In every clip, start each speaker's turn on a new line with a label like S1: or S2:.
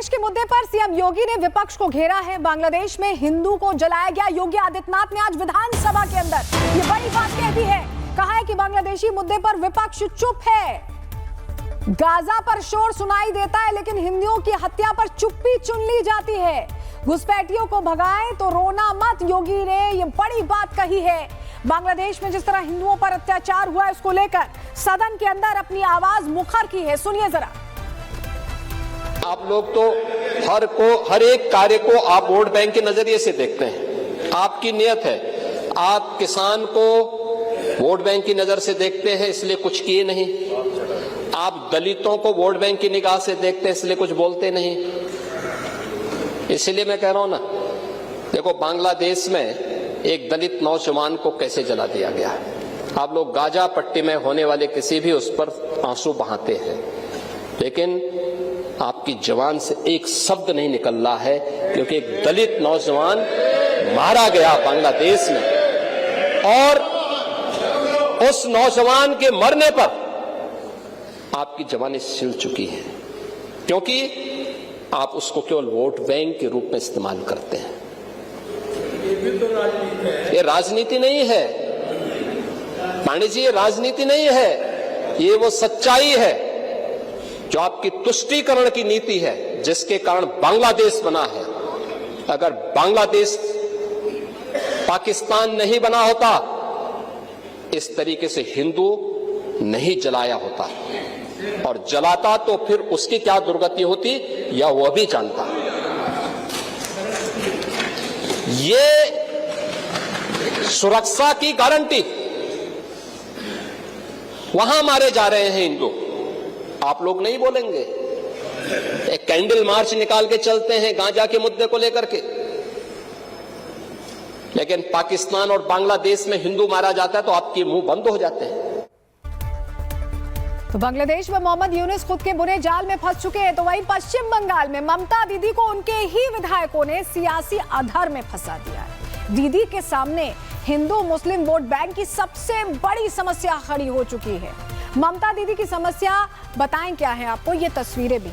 S1: बांग्लादेश के मुद्दे पर सीएम योगी ने विपक्ष को घेरा है। बांग्लादेश में हिंदू को जलाया गया। योगी आदित्यनाथ ने आज विधानसभा के अंदर ये बड़ी बात कह दी है। कहा है कि बांग्लादेशी मुद्दे पर विपक्ष चुप है। गाजा पर शोर सुनाई देता है लेकिन हिंदुओं की हत्या पर चुप्पी चुन ली जाती है। घुसपैठियों को भगाएं तो रोना मत, योगी ने ये बड़ी बात कही है। बांग्लादेश में जिस तरह हिंदुओं पर अत्याचार हुआ है उसको लेकर सदन के अंदर अपनी आवाज मुखर की है। सुनिए जरा।
S2: आप लोग तो हर एक कार्य को आप वोट बैंक के नजरिए से देखते हैं। आपकी नियत है, आप किसान को वोट बैंक की नजर से देखते हैं इसलिए कुछ किए नहीं। आप दलितों को वोट बैंक की निगाह से देखते हैं इसलिए कुछ बोलते नहीं। इसलिए मैं कह रहा हूं ना, देखो बांग्लादेश में एक दलित नौजवान को कैसे जला दिया गया है। आप लोग गाजा पट्टी में होने वाले किसी भी उस पर आंसू बहाते हैं लेकिन आपकी जवान से एक शब्द नहीं निकल रहा है क्योंकि एक दलित नौजवान मारा गया बांग्लादेश में और उस नौजवान के मरने पर आपकी जवानी छिल चुकी है क्योंकि आप उसको केवल वोट बैंक के रूप में इस्तेमाल करते हैं। ये राजनीति नहीं है पांडे जी, ये राजनीति नहीं है, ये वो सच्चाई है जो आपकी तुष्टीकरण की नीति है जिसके कारण बांग्लादेश बना है। अगर बांग्लादेश पाकिस्तान नहीं बना होता इस तरीके से हिंदू नहीं जलाया होता और जलाता तो फिर उसकी क्या दुर्गति होती यह वह भी जानता। ये सुरक्षा की गारंटी, वहां मारे जा रहे हैं हिंदू, आप लोग नहीं बोलेंगे। एक कैंडल मार्च निकाल के चलते हैं गांजा के मुद्दे को लेकर के, लेकिन पाकिस्तान और बांग्लादेश में हिंदू मारा जाता है तो आपके मुंह बंद हो जाते हैं।
S1: तो बांग्लादेश में मोहम्मद यूनुस खुद के बुरे जाल में फंस चुके हैं तो वहीं पश्चिम बंगाल में ममता दीदी को उनके ही विधायकों ने सियासी अधर में फंसा दिया है। दीदी के सामने हिंदू मुस्लिम वोट बैंक की सबसे बड़ी समस्या खड़ी हो चुकी है। ममता दीदी की समस्या बताएं क्या है आपको, ये तस्वीरें भी,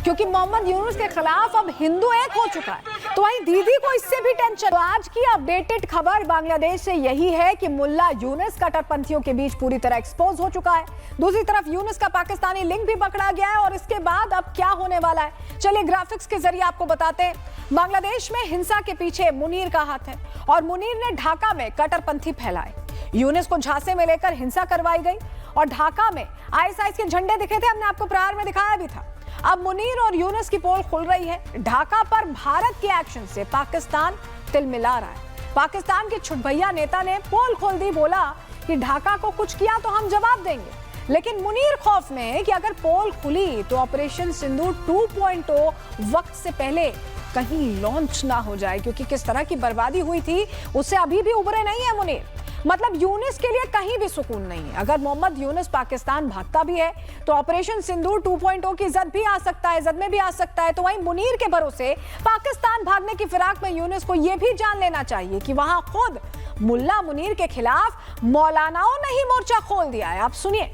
S1: क्योंकि मोहम्मद यूनुस के खिलाफ अब हिंदू एक हो चुका है तो वहीं दीदी को इससे भी टेंशन। तो आज की अपडेटेड खबर बांग्लादेश से यही है कि मुल्ला यूनुस कट्टरपंथियों के बीच पूरी तरह एक्सपोज हो चुका है। दूसरी तरफ यूनुस का पाकिस्तानी लिंक भी पकड़ा गया है और इसके बाद अब क्या होने वाला है, चलिए ग्राफिक्स के जरिए आपको बताते हैं। बांग्लादेश में हिंसा के पीछे मुनीर का हाथ है और मुनीर ने ढाका में कट्टरपंथी फैलाए। यूनुस को झांसे में लेकर हिंसा करवाई गई और ढाका में आईएसआई के झंडे दिखे थे, हमने आपको प्रार में दिखाया भी था। अब मुनीर और यूनुस की पोल खुल रही है। ढाका पर भारत के एक्शन से पाकिस्तान तिलमिला रहा है। पाकिस्तान के छुटभैया नेता ने पोल खोल दी, बोला कि ढाका को कुछ किया तो हम जवाब देंगे। लेकिन मुनीर खौफ में है कि अगर पोल खुली तो ऑपरेशन सिंदूर 2.0 वक्त से पहले कहीं लॉन्च ना हो जाए, क्योंकि किस तरह की बर्बादी हुई थी उससे अभी भी उबरे नहीं है मुनीर। मतलब यूनुस के लिए कहीं भी सुकून नहीं है। अगर मोहम्मद यूनुस पाकिस्तान भागता भी है तो ऑपरेशन सिंदूर 2.0 की जद भी आ सकता है, जद में भी आ सकता है। तो वहीं मुनीर के भरोसे पाकिस्तान भागने की फिराक में यूनुस को यह भी जान लेना चाहिए कि वहां खुद मुल्ला मुनीर के खिलाफ मौलानाओं ने ही मोर्चा खोल दिया है। आप सुनिए।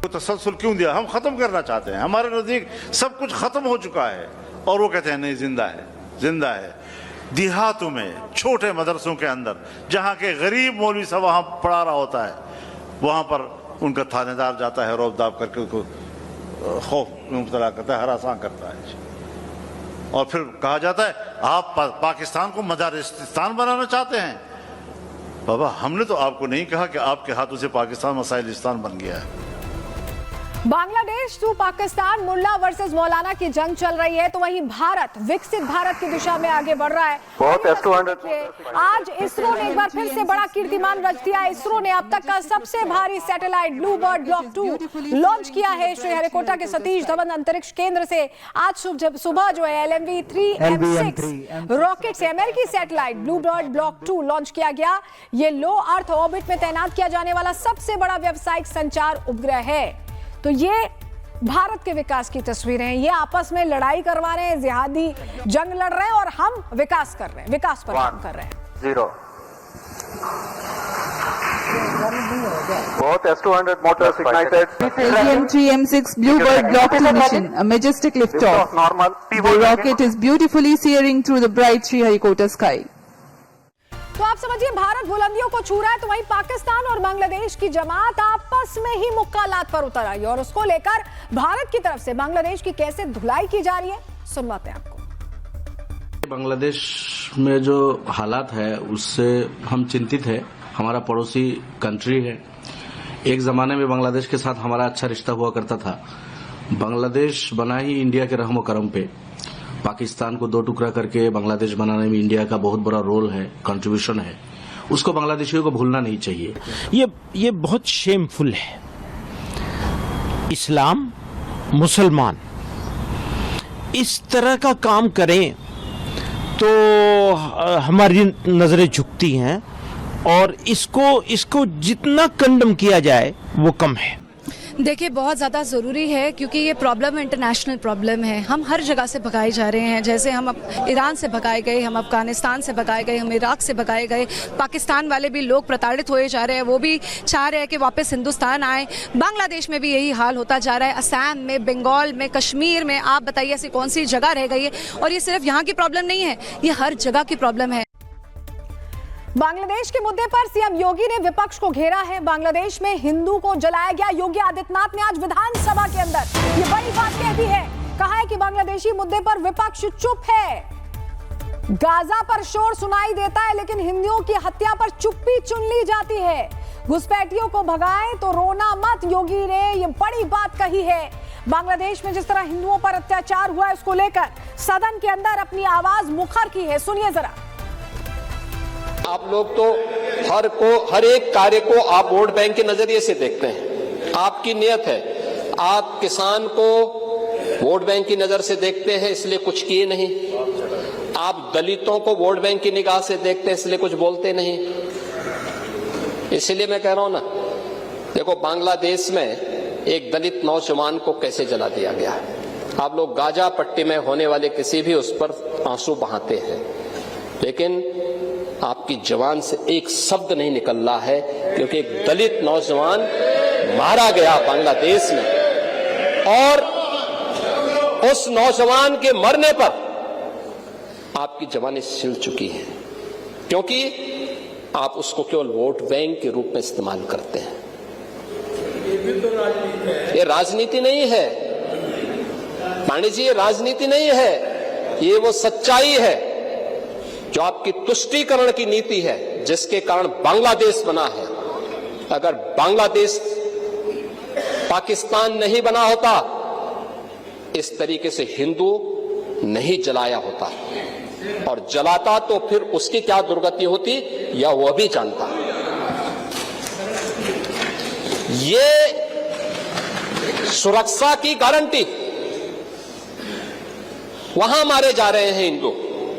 S3: तसलसल क्यों दिया? हम खत्म करना चाहते हैं, हमारे नजदीक सब कुछ खत्म हो चुका है और वो कहते हैं नहीं, जिंदा है, जिंदा है। देहातों में छोटे मदरसों के अंदर जहाँ के गरीब मौलवी साहब वहाँ पढ़ा रहा होता है, वहाँ पर उनका थानेदार जाता है, रौब-दाब करके उनको खौफ में मुब्तला करता है, हरासा करता है और फिर कहा जाता है आप पाकिस्तान को मजारिस्तान बनाना चाहते हैं। बाबा, हमने तो आपको नहीं कहा कि आपके हाथों से पाकिस्तान मसाइलिस्तान बन गया है।
S1: बांग्लादेश टू पाकिस्तान मुल्ला वर्सेस मौलाना की जंग चल रही है तो वहीं भारत विकसित भारत की दिशा में आगे बढ़ रहा है। आज इसरो ने एक बार फिर से बड़ा कीर्तिमान रच दिया। इसरो ने अब तक का सबसे भारी सैटेलाइट ब्लूबर्ड ब्लॉक 2 लॉन्च किया है। श्रीहरिकोटा के सतीश धवन अंतरिक्ष केंद्र से आज सुबह जो है LMV-3M6 रॉकेट से अमेरिकी सैटेलाइट ब्लूबर्ड ब्लॉक 2 लॉन्च किया गया। ये लो अर्थ ऑर्बिट में तैनात किया जाने वाला सबसे बड़ा व्यावसायिक संचार उपग्रह है। तो ये भारत के विकास की तस्वीरें हैं। ये आपस में लड़ाई करवा रहे हैं, जिहादी जंग लड़ रहे हैं और हम विकास कर रहे हैं, विकास पर काम कर रहे हैं।
S4: 0 Both S-200 motors ignited.
S5: LGM-3 M6 Bluebird block to mission, a majestic liftoff.
S4: Normal.
S5: The rocket is beautifully searing through the bright Sriharikota sky.
S1: तो आप समझिए भारत बुलंदियों को छू रहा है, तो वहीं पाकिस्तान और बांग्लादेश की जमात आपस में ही मुक्कालात पर उतर आई और उसको लेकर भारत की तरफ से बांग्लादेश की कैसे धुलाई की जा रही है, सुनवाते हैं आपको।
S6: बांग्लादेश में जो हालात है उससे हम चिंतित है। हमारा पड़ोसी कंट्री है। एक जमाने में बांग्लादेश के साथ हमारा अच्छा रिश्ता हुआ करता था। बांग्लादेश बना ही इंडिया के रहम करम पे। पाकिस्तान को दो टुकड़ा करके बांग्लादेश बनाने में इंडिया का बहुत बड़ा रोल है, कंट्रीब्यूशन है। उसको बांग्लादेशियों को भूलना नहीं चाहिए।
S7: ये बहुत शेमफुल है। इस्लाम, मुसलमान इस तरह का काम करें तो हमारी नजरें झुकती हैं और इसको जितना कंडम किया जाए वो कम है।
S8: देखिए, बहुत ज़्यादा ज़रूरी है क्योंकि ये प्रॉब्लम इंटरनेशनल प्रॉब्लम है। हम हर जगह से भगाए जा रहे हैं। जैसे हम अब ईरान से भगाए गए, हम अफगानिस्तान से भगाए गए, हम इराक से भगाए गए। पाकिस्तान वाले भी लोग प्रताड़ित होए जा रहे हैं, वो भी चाह रहे हैं कि वापस हिंदुस्तान आए। बांग्लादेश में भी यही हाल होता जा रहा है। असम में, बंगाल में, कश्मीर में, आप बताइए ऐसी कौन सी जगह रह गई है? और ये सिर्फ यहाँ की प्रॉब्लम नहीं है, ये हर जगह की प्रॉब्लम है।
S1: बांग्लादेश के मुद्दे पर सीएम योगी ने विपक्ष को घेरा है। बांग्लादेश में हिंदू को जलाया गया। योगी आदित्यनाथ ने आज विधानसभा के अंदर ये बड़ी बात कह दी है। कहा है कि बांग्लादेशी मुद्दे पर विपक्ष चुप है। गाजा पर शोर सुनाई देता है लेकिन हिंदुओं की हत्या पर चुप्पी चुन ली जाती है। घुसपैठियों को भगाएं तो रोना मत, योगी ने ये बड़ी बात कही है। बांग्लादेश में जिस तरह हिंदुओं पर अत्याचार हुआ है उसको लेकर सदन के अंदर अपनी आवाज मुखर की है। सुनिए जरा।
S2: आप लोग तो हर एक कार्य को आप वोट बैंक के नजरिए से देखते हैं। आपकी नियत है, आप किसान को वोट बैंक की नजर से देखते हैं इसलिए कुछ किए नहीं। आप दलितों को वोट बैंक की निगाह से देखते हैं इसलिए कुछ बोलते नहीं। इसलिए मैं कह रहा हूं ना, देखो बांग्लादेश में एक दलित नौजवान को कैसे जला दिया गया। आप लोग गाजा पट्टी में होने वाले किसी भी उस पर आंसू बहाते हैं, लेकिन आपकी जवान से एक शब्द नहीं निकल रहा है क्योंकि एक दलित नौजवान मारा गया बांग्लादेश में और उस नौजवान के मरने पर आपकी जवानी छिल चुकी है क्योंकि आप उसको केवल वोट बैंक के रूप में इस्तेमाल करते हैं। ये राजनीति नहीं है पांडे जी, ये राजनीति नहीं है, ये वो सच्चाई है जो आपकी तुष्टीकरण की नीति है जिसके कारण बांग्लादेश बना है। अगर बांग्लादेश पाकिस्तान नहीं बना होता, इस तरीके से हिंदू नहीं जलाया होता, और जलाता तो फिर उसकी क्या दुर्गति होती या वह भी जानता। ये सुरक्षा की गारंटी, वहां मारे जा रहे हैं हिंदू,